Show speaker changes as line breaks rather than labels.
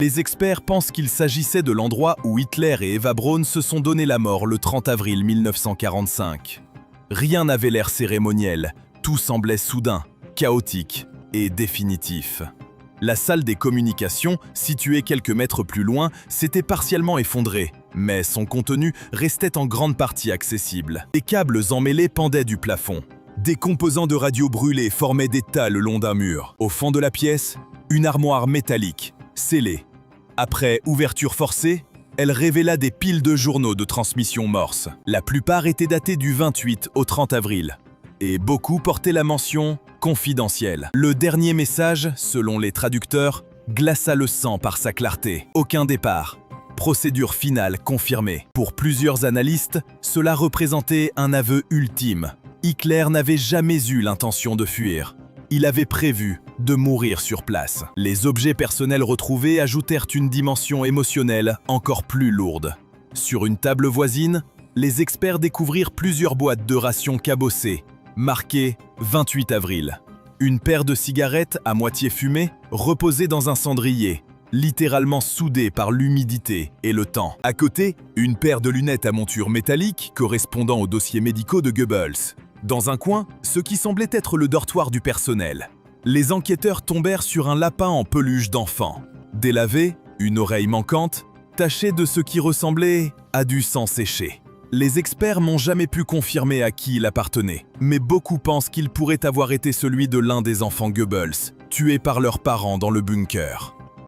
Les experts pensent qu'il s'agissait de l'endroit où Hitler et Eva Braun se sont donné la mort le 30 avril 1945. Rien n'avait l'air cérémoniel, tout semblait soudain, chaotique et définitif. La salle des communications, située quelques mètres plus loin, s'était partiellement effondrée, mais son contenu restait en grande partie accessible. Des câbles emmêlés pendaient du plafond. Des composants de radio brûlés formaient des tas le long d'un mur. Au fond de la pièce, une armoire métallique, scellée. Après ouverture forcée, elle révéla des piles de journaux de transmission morse. La plupart étaient datés du 28 au 30 avril. Et beaucoup portaient la mention « confidentiel ». Le dernier message, selon les traducteurs, glaça le sang par sa clarté. Aucun départ. Procédure finale confirmée. Pour plusieurs analystes, cela représentait un aveu ultime. Hitler n'avait jamais eu l'intention de fuir. Il avait prévu de mourir sur place. Les objets personnels retrouvés ajoutèrent une dimension émotionnelle encore plus lourde. Sur une table voisine, les experts découvrirent plusieurs boîtes de rations cabossées, marquées 28 avril. Une paire de cigarettes à moitié fumées reposait dans un cendrier, littéralement soudé par l'humidité et le temps. À côté, une paire de lunettes à monture métallique correspondant aux dossiers médicaux de Goebbels. Dans un coin, ce qui semblait être le dortoir du personnel. Les enquêteurs tombèrent sur un lapin en peluche d'enfant. Délavé, une oreille manquante, taché de ce qui ressemblait à du sang séché. Les experts n'ont jamais pu confirmer à qui il appartenait, mais beaucoup pensent qu'il pourrait avoir été celui de l'un des enfants Goebbels, tués par leurs parents dans le bunker.